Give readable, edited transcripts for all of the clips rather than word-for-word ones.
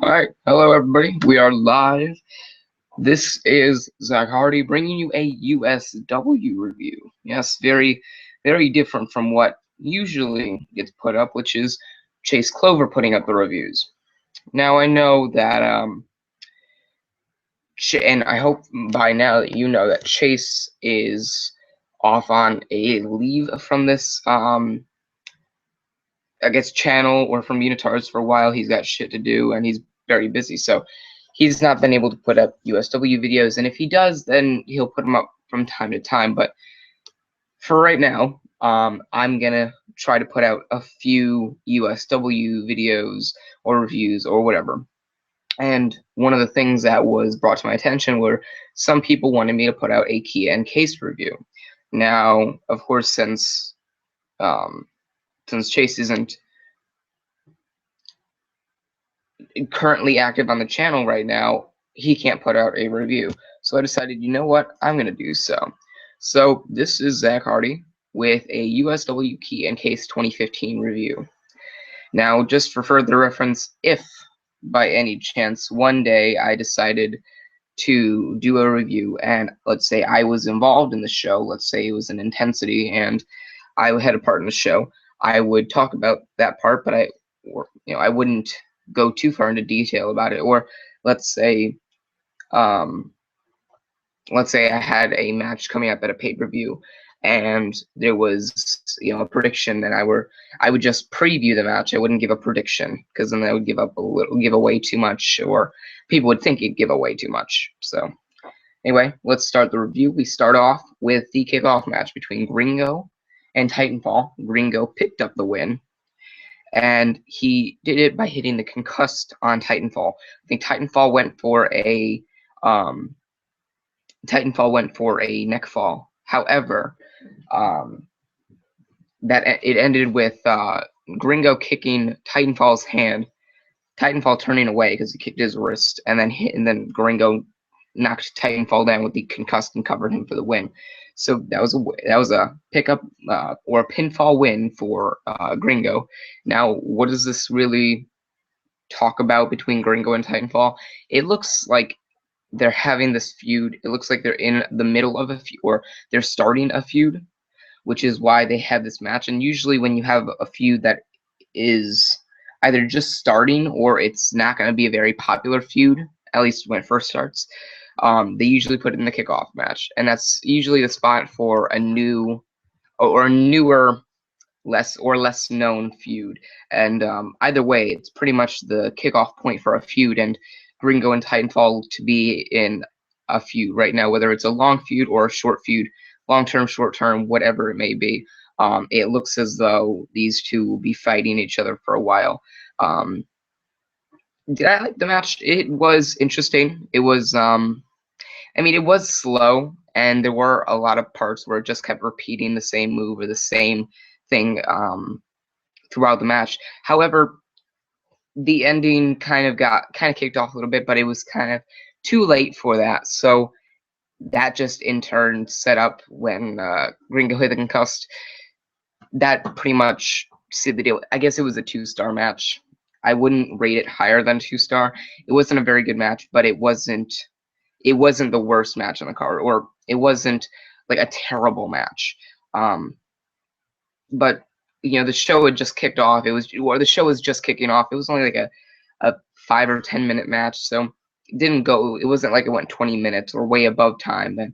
All right, hello everybody. We are live. This is Zach Hardy bringing you a USW review. Yes, very different from what usually gets put up, which is Chase Clover putting up the reviews. Now I know that, and I hope by now that you know that Chase is off on a leave from this, I guess, channel or from Unitards for a while. He's got shit to do and he's very busy, so he's not been able to put up USW videos, and if he does, then he'll put them up from time to time. But for right now, I'm gonna try to put out a few USW videos or reviews or whatever. And one of the things that was brought to my attention were some people wanted me to put out a key and case review. Now, of course, since Chase isn't currently active on the channel right now, he can't put out a review. So I decided, you know what, I'm going to do so. So this is Zach Hardy with a USW Key and Case 2015 review. Now, just for further reference, if by any chance one day I decided to do a review and let's say I was involved in the show, let's say it was an Intensity and I had a part in the show, I would talk about that part, but I wouldn't go too far into detail about it. Or let's say I had a match coming up at a pay-per-view and there was a prediction, and I would just preview the match. I wouldn't give a prediction because then that would give away too much, or people would think it'd give away too much. So anyway, let's start the review. We start off with the kickoff match between Gringo and Titanfall. Gringo picked up the win, and he did it by hitting the concussed on Titanfall. I think Titanfall went for a neck fall. However, that it ended with Gringo kicking Titanfall's hand, Titanfall turning away because he kicked his wrist, and then Gringo knocked Titanfall down with the concussed and covered him for the win. So that was a pickup or a pinfall win for Gringo. Now, what does this really talk about between Gringo and Titanfall? It looks like they're having this feud. It looks like they're in the middle of a feud, or they're starting a feud, which is why they have this match. And usually when you have a feud that is either just starting or it's not going to be a very popular feud, at least when it first starts, they usually put it in the kickoff match, and that's usually the spot for a new or newer, less known feud. And either way, it's pretty much the kickoff point for a feud, and Gringo and Titanfall to be in a feud right now, whether it's a long feud or a short feud, long term, short term, whatever it may be. It looks as though these two will be fighting each other for a while. Did I like the match? It was interesting. It was, it was slow, and there were a lot of parts where it just kept repeating the same move or the same thing throughout the match. However, the ending kind of kicked off a little bit, but it was kind of too late for that. So that just in turn set up when Gringo hit the concussed. That pretty much sealed the deal. I guess it was a 2-star match. I wouldn't rate it higher than 2-star. It wasn't a very good match, but it wasn't the worst match on the card, or it wasn't like a terrible match. But the show had just kicked off. The show was just kicking off. It was only like a 5 or 10 minute match, so it wasn't like it went 20 minutes or way above time. Then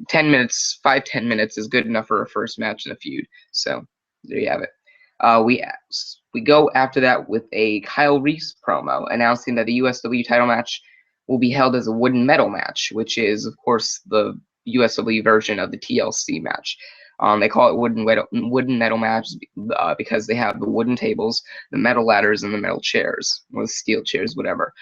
10 minutes, 5-10 minutes is good enough for a first match in a feud. So there you have it. We go after that with a Kyle Reese promo announcing that the USW title match will be held as a wooden metal match, which is of course the USW version of the TLC match. They call it wooden metal match because they have the wooden tables, the metal ladders, and the metal chairs, or the steel chairs, whatever.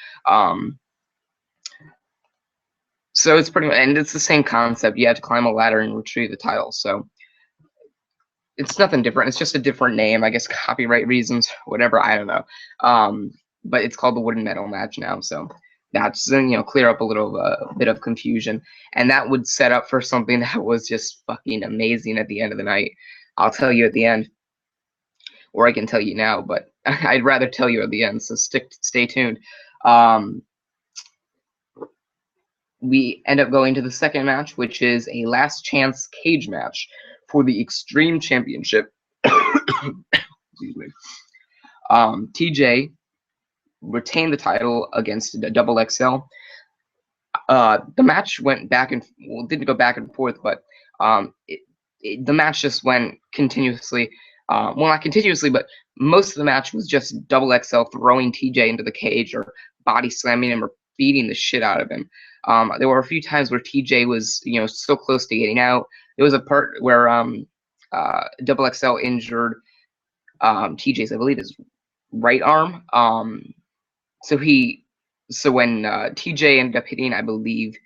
So it's pretty much, and it's the same concept. You have to climb a ladder and retrieve the title. So it's nothing different. It's just a different name, I guess, copyright reasons, whatever. I don't know. But it's called the wooden metal match now. So that's clear up a little bit of confusion, and that would set up for something that was just fucking amazing at the end of the night. I'll tell you at the end. or I can tell you now, but I'd rather tell you at the end, so stay tuned. We end up going to the second match, which is a last chance cage match for the Extreme Championship. Excuse me. TJ retained the title against the Double XL. The match went back and didn't go back and forth, but the match just went continuously. Well, not continuously, but most of the match was just Double XL throwing TJ into the cage or body slamming him or beating the shit out of him. There were a few times where TJ was, so close to getting out. There was a part where Double XL injured TJ's, I believe, his right arm. So when TJ ended up hitting, I believe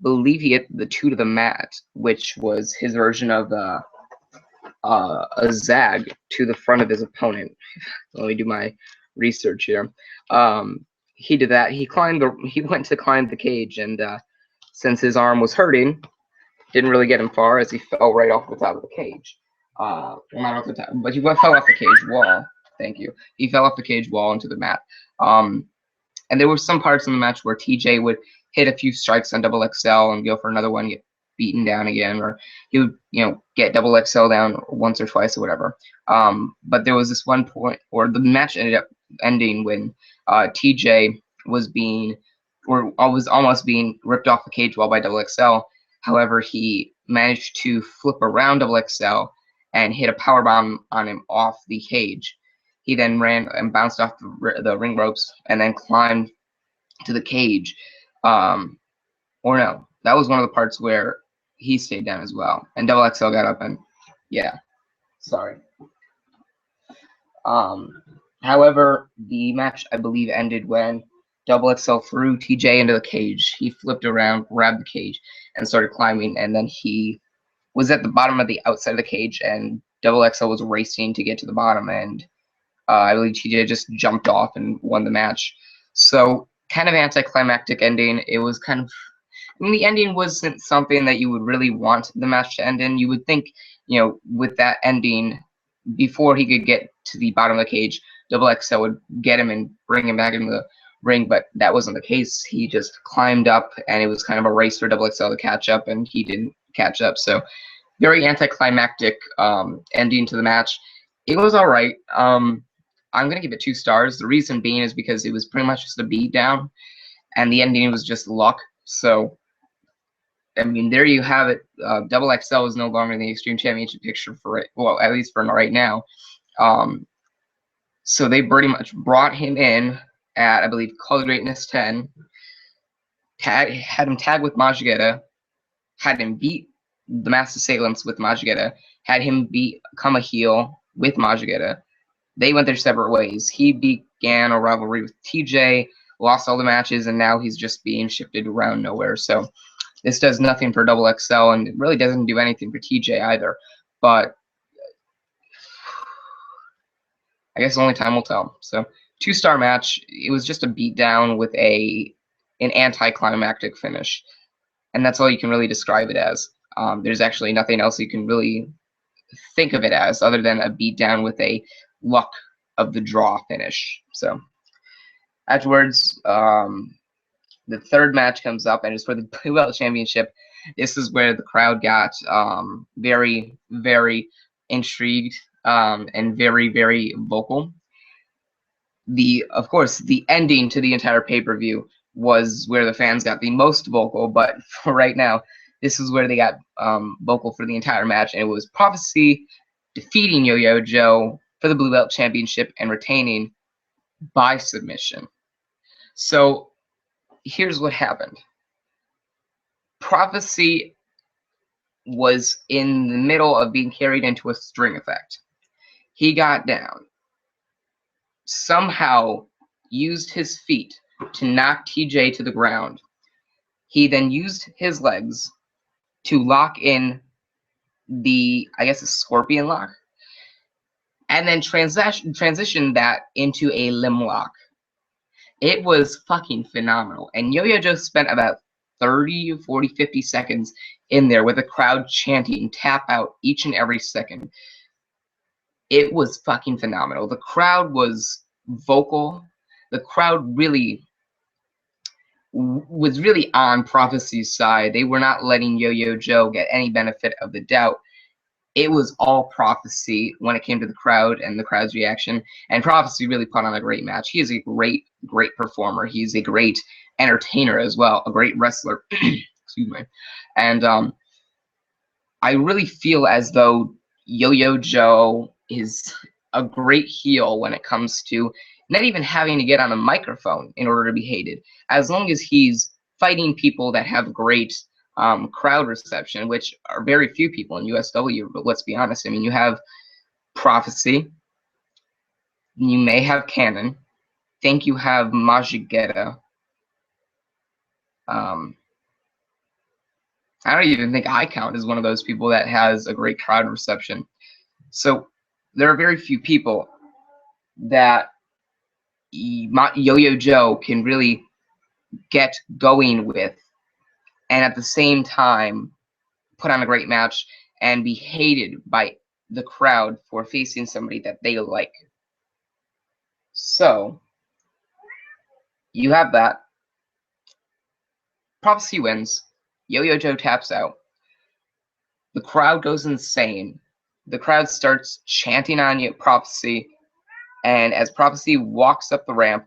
he hit the 2 to the mat, which was his version of a zag to the front of his opponent. Let me do my research here. He did that. He went to climb the cage, and since his arm was hurting, didn't really get him far as he fell right off the top of the cage. Not off the top, but he fell off the cage wall. Thank you. He fell off the cage wall into the mat. And there were some parts in the match where TJ would hit a few strikes on Double XL and go for another one, get beaten down again, or he would, get Double XL down once or twice or whatever. But there was this one point where the match ended up ending when TJ was almost being ripped off the cage wall by Double XL. However, he managed to flip around Double XL and hit a powerbomb on him off the cage. He then ran and bounced off the ring ropes and then climbed to the cage. Or no, that was one of the parts where he stayed down as well. And Double XL got up and, yeah, sorry. However, the match, I believe, ended when Double XL threw TJ into the cage. He flipped around, grabbed the cage, and started climbing. And then he was at the bottom of the outside of the cage, and Double XL was racing to get to the bottom. And I believe TJ just jumped off and won the match. So kind of anticlimactic ending. It was kind of, the ending wasn't something that you would really want the match to end in. You would think, with that ending, before he could get to the bottom of the cage, Double XL would get him and bring him back into the ring, but that wasn't the case. He just climbed up, and it was kind of a race for Double XL to catch up, and he didn't catch up. So very anticlimactic ending to the match. It was all right. I'm going to give it 2 stars. The reason being is because it was pretty much just a beatdown, and the ending was just luck. So, there you have it. Double XL is no longer in the Extreme Championship picture for it. Well, at least for right now. So they pretty much brought him in at, I believe, Call of Greatness 10. Had him tag with Majigeta. Had him beat the Mass Assailants with Majigeta. Had him become a heel with Majigeta. They went their separate ways. He began a rivalry with TJ, lost all the matches, and now he's just being shifted around nowhere. So this does nothing for Double XL, and it really doesn't do anything for TJ either. But I guess only time will tell. So 2-star match. It was just a beatdown with an anticlimactic finish, and that's all you can really describe it as. There's actually nothing else you can really think of it as other than a beatdown with a luck of the draw finish. So afterwards, the third match comes up, and it's for the Blue Belt Championship. This is where the crowd got very, very intrigued and very, very vocal. Of course, the ending to the entire pay-per-view was where the fans got the most vocal, but for right now, this is where they got vocal for the entire match, and it was Prophecy defeating YoYo Joe for the Blue Belt Championship and retaining by submission. So here's what happened. Prophecy was in the middle of being carried into a string effect. He got down, somehow used his feet to knock TJ to the ground. He then used his legs to lock in the, I guess, a scorpion lock, and then transition that into a limb lock. It was fucking phenomenal. And YoYo Joe spent about 30, 40, 50 seconds in there with the crowd chanting tap out each and every second. It was fucking phenomenal. The crowd was vocal. The crowd was really on Prophecy's side. They were not letting Yo-Yo Joe get any benefit of the doubt. It was all Prophecy when it came to the crowd and the crowd's reaction. And Prophecy really put on a great match. He is a great, great performer. He's a great entertainer as well, a great wrestler. Excuse me. And I really feel as though Yo-Yo Joe is a great heel when it comes to not even having to get on a microphone in order to be hated. As long as he's fighting people that have great crowd reception, which are very few people in USW, but let's be honest. I mean, you have Prophecy, you may have Cannon, think you have Majigeta. I don't even think I count as one of those people that has a great crowd reception. So there are very few people that Yo-Yo Joe can really get going with, and at the same time put on a great match and be hated by the crowd for facing somebody that they like. So you have that. Prophecy wins. Yo-Yo Joe taps out. The crowd goes insane. The crowd starts chanting on Prophecy, and as Prophecy walks up the ramp,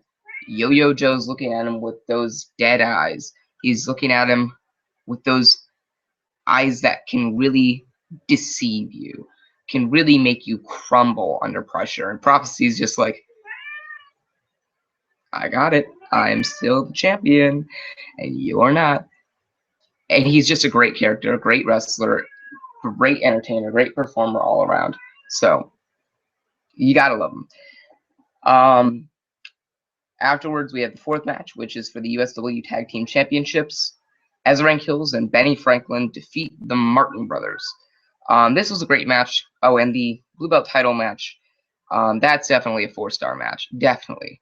Yo-Yo Joe's looking at him with those dead eyes. He's looking at him with those eyes that can really deceive you, can really make you crumble under pressure. And Prophecy's just like, I got it. I'm still the champion, and you're not. And he's just a great character, a great wrestler, great entertainer, great performer all around. So you gotta love him. Afterwards, we have the fourth match, which is for the USW Tag Team Championships. Ezra Hills and Benny Franklin defeat the Martin Brothers. This was a great match. Oh, and the Blue Belt title match. That's definitely a 4-star match. Definitely.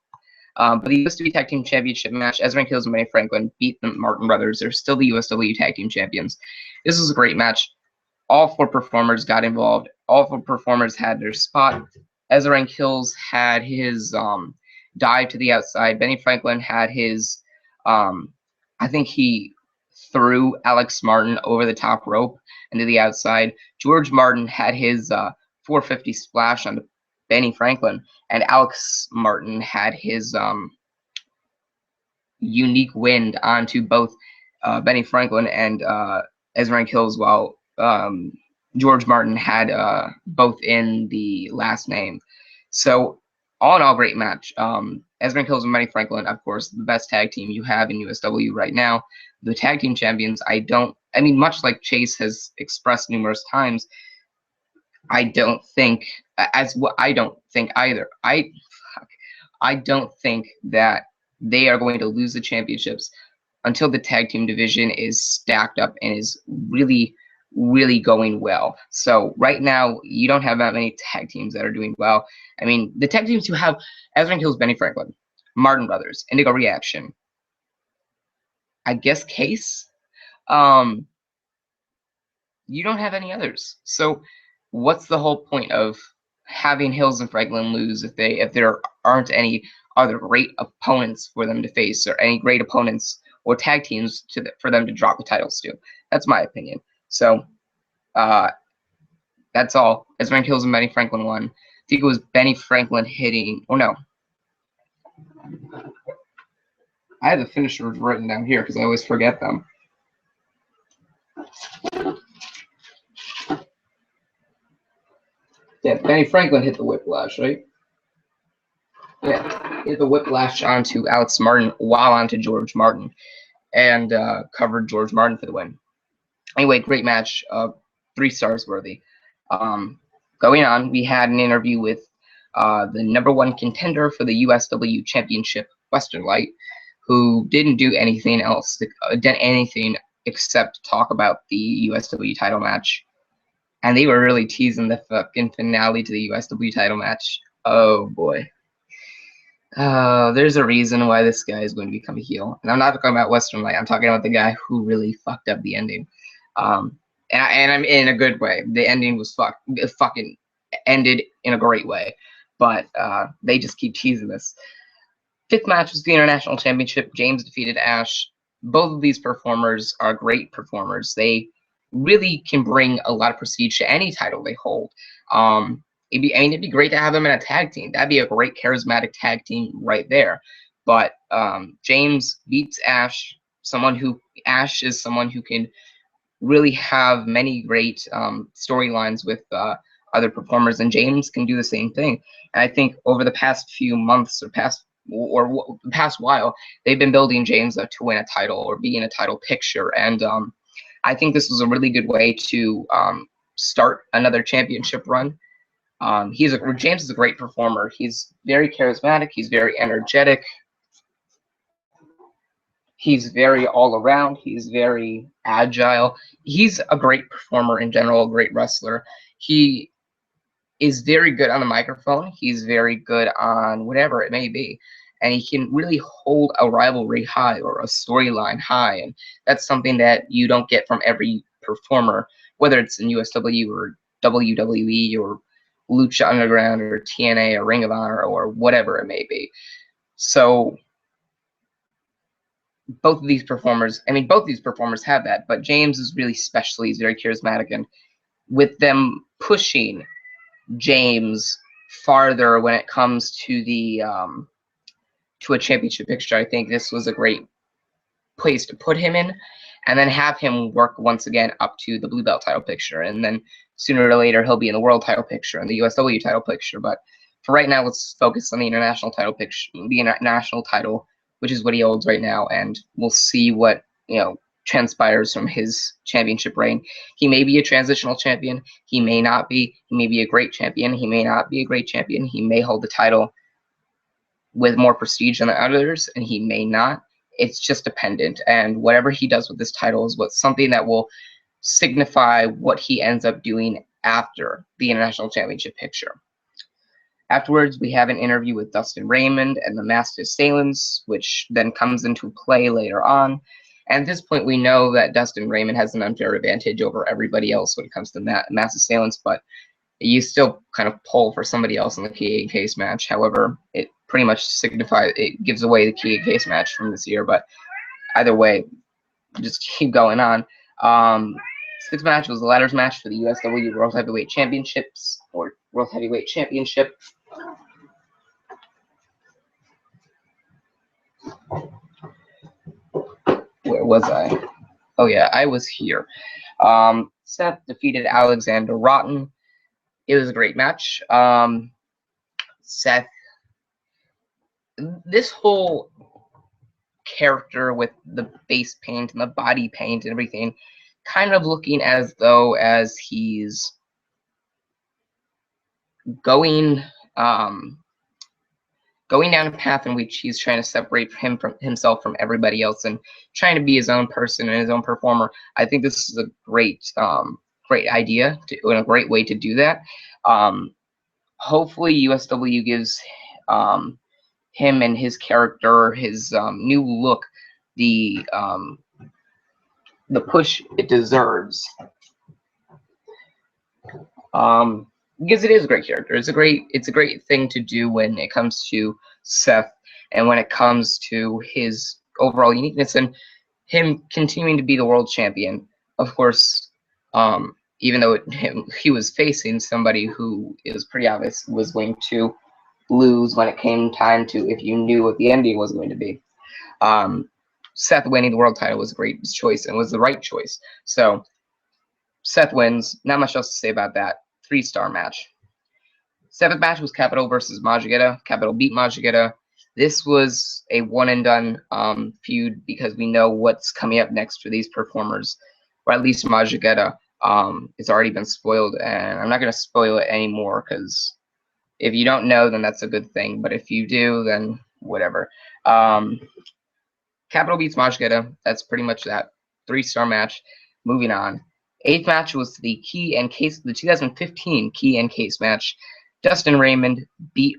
But the USW Tag Team Championship match, Ezra Hills and Benny Franklin beat the Martin Brothers. They're still the USW Tag Team Champions. This was a great match. All 4 performers got involved. All 4 performers had their spot. Ezra Hills had his dive to the outside. Benny Franklin had his, I think he threw Alex Martin over the top rope and to the outside. George Martin had his 450 splash on Benny Franklin, and Alex Martin had his unique wind onto both Benny Franklin and Ezra Hills, while George Martin had both in the last name. So all in all, great match. Ezra Hills and Benny Franklin, of course, the best tag team you have in USW right now. The tag team champions, I mean, much like Chase has expressed numerous times, I don't think either. I don't think that they are going to lose the championships until the tag team division is stacked up and is really, really going well. So right now, you don't have that many tag teams that are doing well. I mean, the tag teams who have Ezra Hills, Benny Franklin, Martin Brothers, Indigo Reaction, I guess Case. You don't have any others. So what's the whole point of having Hills and Franklin lose if there aren't any other great opponents for them to face, or any great opponents or tag teams for them to drop the titles to? That's my opinion. So that's all. Ezra Hills and Benny Franklin won. I think it was Benny Franklin hitting. Oh no, I had the finishers written down here because I always forget them. Yeah, Benny Franklin hit the whiplash, right? Yeah, hit the whiplash onto Alex Martin while onto George Martin, and covered George Martin for the win. Anyway, great match. 3 stars worthy. Going on, we had an interview with the #1 contender for the USW Championship, Western Light, who didn't do anything else, except talk about the USW title match. And they were really teasing the fucking finale to the USW title match. Oh boy. There's a reason why this guy is going to become a heel. And I'm not talking about Western Light. I'm talking about the guy who really fucked up the ending. And I'm in a good way. The ending was fucking ended in a great way. But they just keep teasing this. Fifth match was the International Championship. James defeated Ash. Both of these performers are great performers. They really can bring a lot of prestige to any title they hold. It'd be great to have them in a tag team. That'd be a great charismatic tag team right there. But James beats Ash. Ash is someone who can really have many great storylines with other performers, and James can do the same thing. And I think over the past few months or past while, they've been building James up to win a title or be in a title picture. And I think this was a really good way to start another championship run. James is a great performer. He's very charismatic. He's very energetic. He's very all around. He's very agile. He's a great performer in general, a great wrestler. He is very good on the microphone. He's very good on whatever it may be. And he can really hold a rivalry high or a storyline high. And that's something that you don't get from every performer, whether it's in USW or WWE or Lucha Underground or TNA or Ring of Honor or whatever it may be. So both these performers have that, but James is really special. He's very charismatic, and with them pushing James farther when it comes to the to a championship picture, I think this was a great place to put him in, and then have him work once again up to the blue belt title picture, and then sooner or later he'll be in the world title picture and the USW title picture. But for right now, let's focus on the international title picture, the international title, which is what he holds right now, and we'll see what transpires from his championship reign. He may be a transitional champion. He may not be. He may be a great champion. He may not be a great champion. He may hold the title with more prestige than the others, and he may not. It's just dependent, and whatever he does with this title is something that will signify what he ends up doing after the international championship picture. Afterwards, we have an interview with Dustin Raymond and the Masked Assailants, which then comes into play later on. And at this point, we know that Dustin Raymond has an unfair advantage over everybody else when it comes to Masked Assailants, but you still kind of pull for somebody else in the key and case match. However, it pretty much it gives away the key and case match from this year, but either way, just keep going on. Sixth match was the ladders match for the USW World Heavyweight Championships, or World Heavyweight Championship. Where was I? Oh yeah, I was here. Seth defeated Alexander Rotten. It was a great match. Seth, this whole character with the face paint and the body paint and everything, kind of looking as though he's going down a path in which he's trying to separate himself from everybody else and trying to be his own person and his own performer. I think this is a great idea and a great way to do that. Hopefully USW gives him and his character, his new look, the push it deserves. Because it is a great character. It's a great thing to do when it comes to Seth and when it comes to his overall uniqueness and him continuing to be the world champion. Of course, even though he was facing somebody who is pretty obvious was going to lose when it came time to, if you knew what the ending was going to be. Seth winning the world title was a great choice and was the right choice. So Seth wins. Not much else to say about that. 3-star match. Seventh match was Capital versus Majigeta. Capital beat Majigeta. This was a one-and-done feud because we know what's coming up next for these performers, or at least Majigeta. It's already been spoiled, and I'm not going to spoil it anymore because if you don't know, then that's a good thing. But if you do, then whatever. Capital beats Majigeta. That's pretty much that. 3-star match. Moving on. Eighth match was the 2015 key and case match. Dustin Raymond beat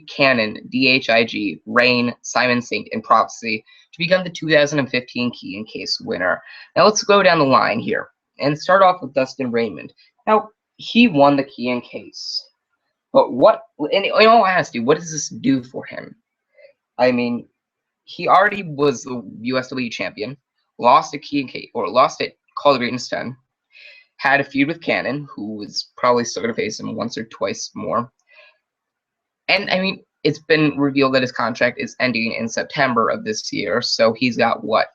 Cannon, DHIG, Rain, Simon Sink, and Prophecy to become the 2015 key and case winner. Now let's go down the line here and start off with Dustin Raymond. Now, he won the key and case. But what, in all honesty, what does this do for him? I mean, he already was the USW champion, lost at key and case, or lost at Call of Greatness 10, had a feud with Cannon, who was probably still going to face him once or twice more. And, I mean, it's been revealed that his contract is ending in September of this year, so he's got what?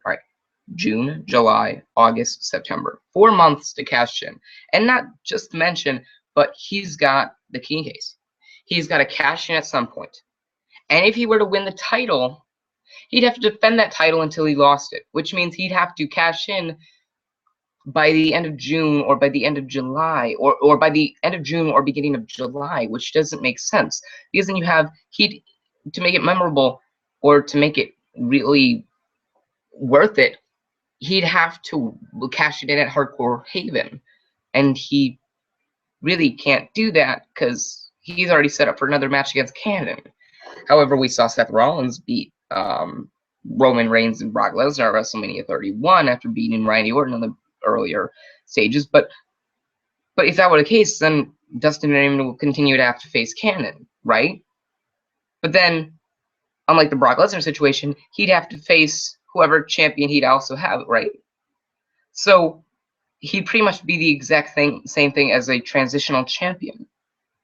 All right, June, July, August, September. 4 months to cash in. And not just to mention, but he's got the key case. He's got to cash in at some point. And if he were to win the title, he'd have to defend that title until he lost it, which means he'd have to cash in by the end of June or by the end of July or by the end of June or beginning of July, which doesn't make sense. Because then you have, to make it memorable or to make it really worth it, he'd have to cash it in at Hardcore Haven. And he really can't do that because he's already set up for another match against Cannon. However, we saw Seth Rollins beat Roman Reigns and Brock Lesnar at WrestleMania 31 after beating Randy Orton in the earlier stages. But if that were the case, then Dustin Raymond will continue to have to face Cannon, right? But then, unlike the Brock Lesnar situation, he'd have to face whoever champion he'd also have, right? So he'd pretty much be the exact same thing as a transitional champion.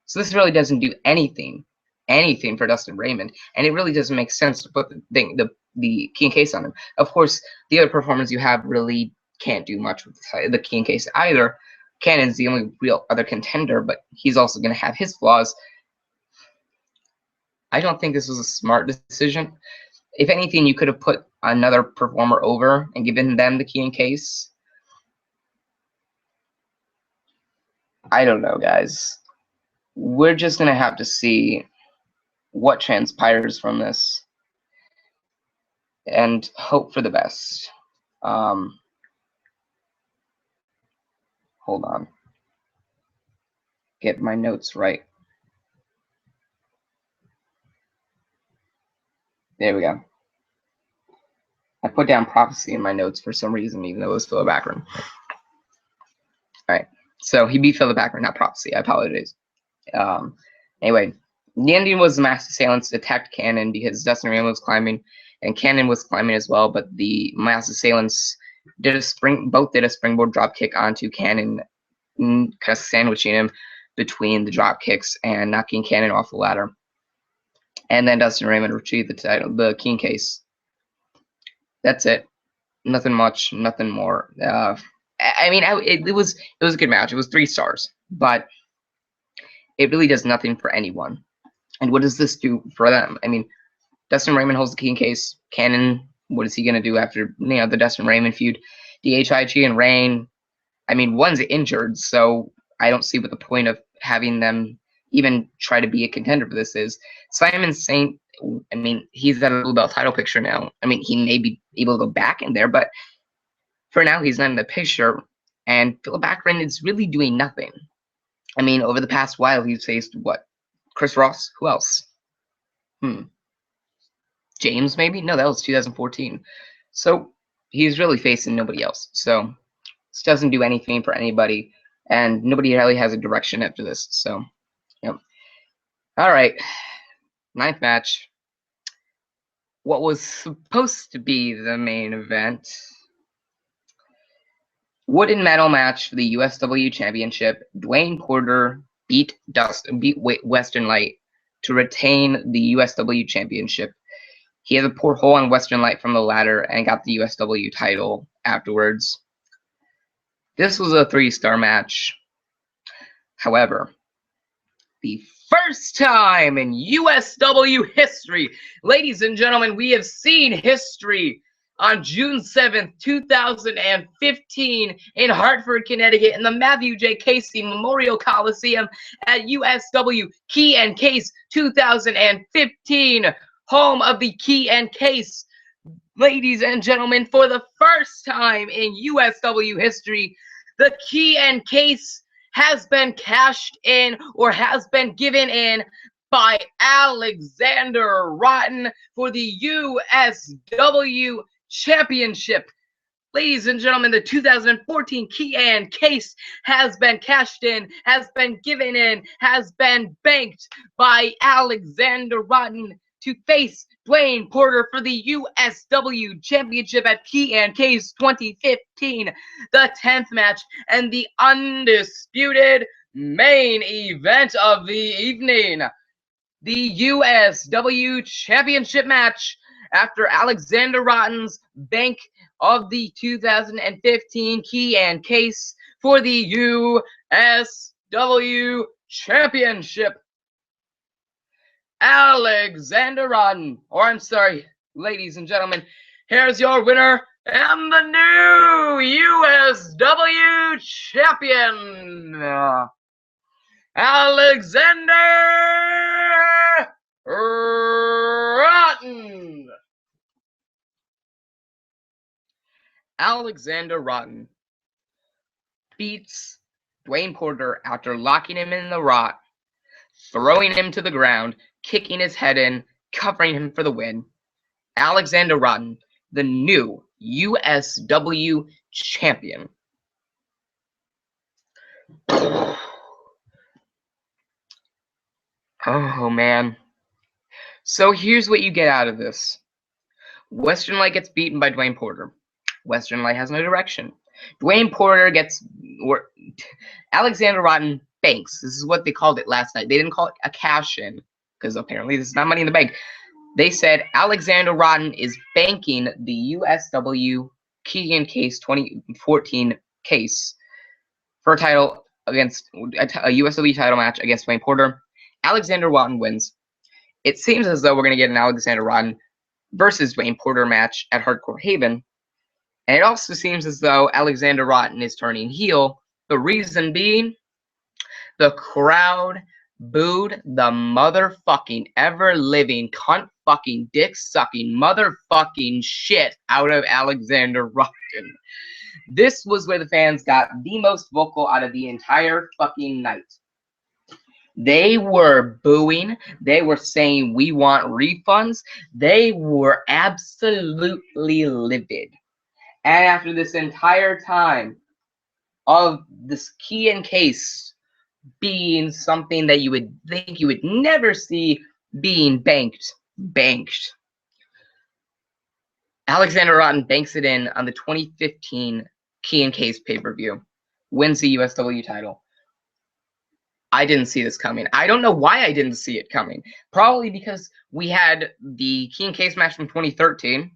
So this really doesn't do anything for Dustin Raymond, and it really doesn't make sense to put the key and case on him. Of course, the other performers you have really can't do much with the key and case either. Cannon's the only real other contender, but he's also going to have his flaws. I don't think this was a smart decision. If anything, you could have put another performer over and given them the key and case. I don't know, guys. We're just going to have to see what transpires from this and hope for the best. Hold on. Get my notes right. There we go. I put down prophecy in my notes for some reason, even though it was Phil Backron. All right. So he beat Phil Backron, not prophecy. I apologize. Anyway, the ending was the Masked Assailants attacked Cannon because Dustin Raymond was climbing, and Cannon was climbing as well. But the Masked Assailants both did a springboard drop kick onto Cannon, kind of sandwiching him between the drop kicks and knocking Cannon off the ladder. And then Dustin Raymond retrieved the title, the key and case. That's it. Nothing much, nothing more. I mean, it was a good match. It was 3 stars, but it really does nothing for anyone. And what does this do for them? I mean, Dustin Raymond holds the key and case. Cannon, what is he going to do after the Dustin Raymond feud? DHIG and Reign, I mean, one's injured, so I don't see what the point of having them even try to be a contender for this is. Simon Saint, I mean, he's got a blue belt title picture now. I mean, he may be able to go back in there, but for now, he's not in the picture. And Phil Backron is really doing nothing. I mean, over the past while, he's faced what? Chris Ross? Who else? James, maybe? No, that was 2014. So he's really facing nobody else. So this doesn't do anything for anybody, and nobody really has a direction after this. So, yep. All right. 9th match. What was supposed to be the main event. Wooden medal match for the USW Championship. Dwayne Porter beat Western Light to retain the USW Championship. He had a poor hole on Western Light from the ladder and got the USW title afterwards. This was a 3-star match. However, the first time in USW history, ladies and gentlemen, we have seen history on June 7th, 2015 in Hartford, Connecticut, in the Matthew J. Casey Memorial Coliseum at USW Key and Case 2015, home of the Key and Case. Ladies and gentlemen, for the first time in USW history, the Key and Case has been cashed in or has been given in by Alexander Rotten for the USW Championship. Ladies and gentlemen, the 2014 key and case has been cashed in, has been given in, has been banked by Alexander Rotten to face Dwayne Porter for the USW Championship at Key and Case 2015, the 10th match and the undisputed main event of the evening. The USW Championship match after Alexander Rotten's bank of the 2015 key and case for the USW Championship. Alexander Rotten, or I'm sorry, ladies and gentlemen, here's your winner and the new USW Champion, Alexander Rotten. Alexander Rotten beats Dwayne Porter after locking him in the rot, throwing him to the ground, kicking his head in, covering him for the win. Alexander Rotten, the new USW champion. Oh, man. So here's what you get out of this. Western Light gets beaten by Dwayne Porter. Western Light has no direction. Dwayne Porter gets... Alexander Rotten banks. This is what they called it last night. They didn't call it a cash-in, because apparently this is not Money in the Bank. They said Alexander Rotten is banking the USW Key and Case 2014 case for a title against a USW title match against Dwayne Porter. Alexander Rotten wins. It seems as though we're going to get an Alexander Rotten versus Dwayne Porter match at Hardcore Haven. And it also seems as though Alexander Rotten is turning heel. The reason being, the crowd booed the motherfucking ever-living cunt-fucking dick-sucking motherfucking shit out of Alexander Rotten. This was where the fans got the most vocal out of the entire fucking night. They were booing. They were saying, we want refunds. They were absolutely livid. And after this entire time of this key and case being something that you would think you would never see being banked, Alexander Rotten banks it in on the 2015 key and case pay-per-view, wins the USW title. I didn't see this coming. I don't know why I didn't see it coming. Probably because we had the key and case match from 2013,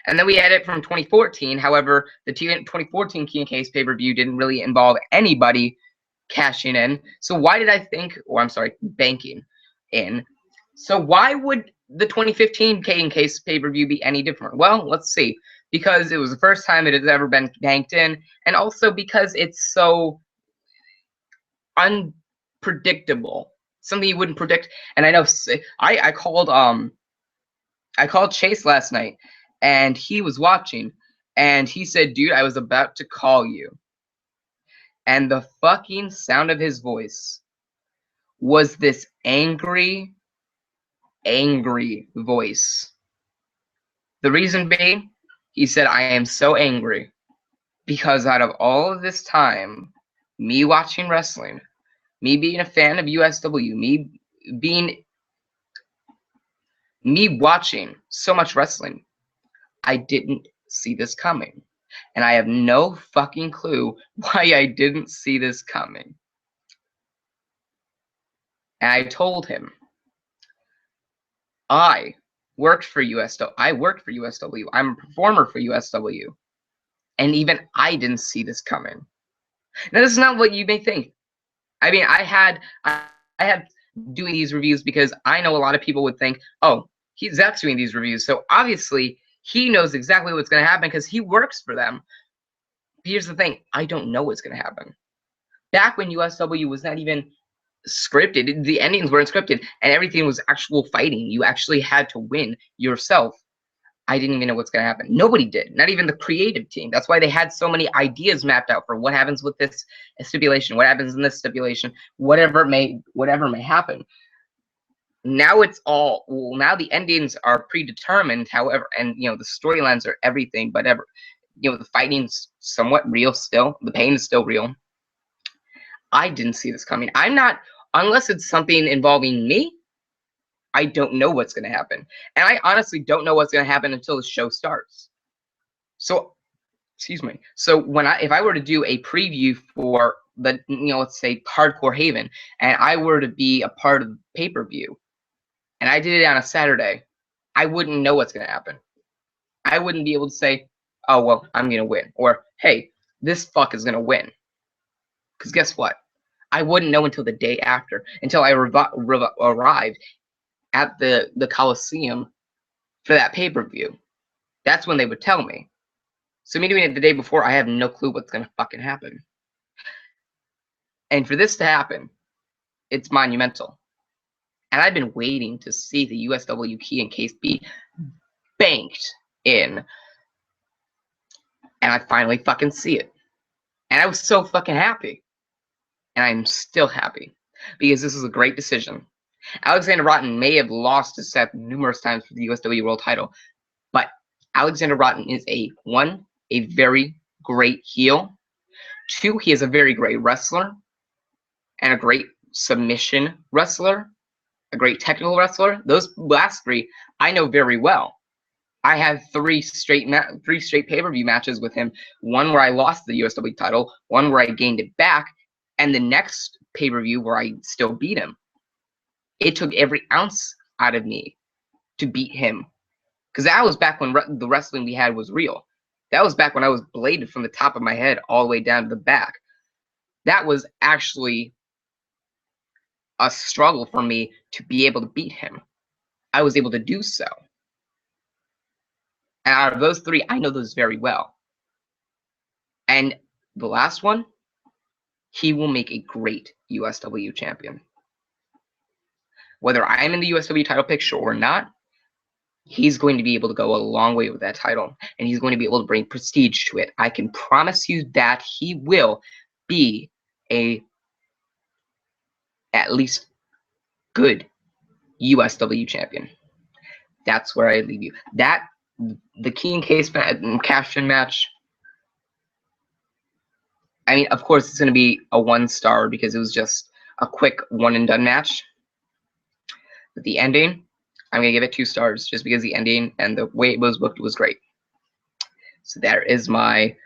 and then we had it from 2014. However, the 2014 key and case pay-per-view didn't really involve anybody cashing in. So why did I think, or I'm sorry, banking in? So why would the 2015 key and case pay-per-view be any different? Well, let's see. Because it was the first time it has ever been banked in, and also because it's so unpredictable, something you wouldn't predict. And I know I called Chase last night, and he was watching, and he said, dude, I was about to call you. And the fucking sound of his voice was this angry voice. The reason being, he said, I am so angry because out of all of this time, me watching wrestling, me being a fan of USW, me watching so much wrestling, I didn't see this coming. And I have no fucking clue why I didn't see this coming. And I told him, I worked for USW. I'm a performer for USW. And even I didn't see this coming. Now, this is not what you may think. I mean, I had doing these reviews because I know a lot of people would think, oh, Zach's doing these reviews, so obviously he knows exactly what's going to happen because he works for them. But here's the thing, I don't know what's going to happen. Back when USW was not even scripted, the endings weren't scripted, and everything was actual fighting. You actually had to win yourself. I didn't even know what's going to happen. Nobody did, not even the creative team. That's why they had so many ideas mapped out for what happens with this stipulation, what happens in this stipulation, whatever may happen. Now it's all, well, now the endings are predetermined, however, and the storylines are everything but ever. the fighting's somewhat real still. The pain is still real. I didn't see this coming. I'm not, unless it's something involving me, I don't know what's going to happen. And I honestly don't know what's going to happen until the show starts. So, excuse me. So if I were to do a preview for the, let's say Hardcore Haven, and I were to be a part of the pay-per-view, and I did it on a Saturday, I wouldn't know what's going to happen. I wouldn't be able to say, oh, well, I'm going to win. Or, hey, this fuck is going to win. Because guess what? I wouldn't know until the day after, until I arrived at the Coliseum for that pay-per-view. That's when they would tell me. So me doing it the day before, I have no clue what's going to fucking happen. And for this to happen, it's monumental. And I've been waiting to see the USW key and case be banked in. And I finally fucking see it. And I was so fucking happy. And I'm still happy. Because this is a great decision. Alexander Rotten may have lost to Seth numerous times for the USW World title. But Alexander Rotten is a very great heel. 2, he is a very great wrestler. And a great submission wrestler. A great technical wrestler. Those last 3, I know very well. I had 3 straight pay-per-view matches with him. 1 where I lost the USW title, 1 where I gained it back, and the next pay-per-view where I still beat him. It took every ounce out of me to beat him. Because that was back when the wrestling we had was real. That was back when I was bladed from the top of my head all the way down to the back. That was actually a struggle for me to be able to beat him. I was able to do so. And out of those 3, I know those very well. And the last one, he will make a great USW champion. Whether I am in the USW title picture or not, he's going to be able to go a long way with that title. And he's going to be able to bring prestige to it. I can promise you that he will be at least good USW champion. That's where I leave you. The key and case cash-in match, I mean, of course, it's going to be a 1-star because it was just a quick one-and-done match. But the ending, I'm going to give it 2 stars just because the ending and the way it was booked was great. So that is my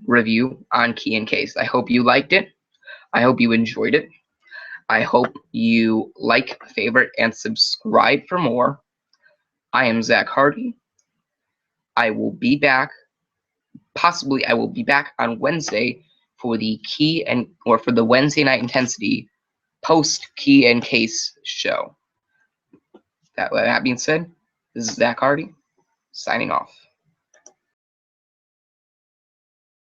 review on Key and Case. I hope you liked it. I hope you enjoyed it. I hope you like, favorite, and subscribe for more. I am Zach Hardy. I will be back. Possibly I will be back on Wednesday for the for the Wednesday Night Intensity post Key and Case show. That being said, this is Zach Hardy signing off.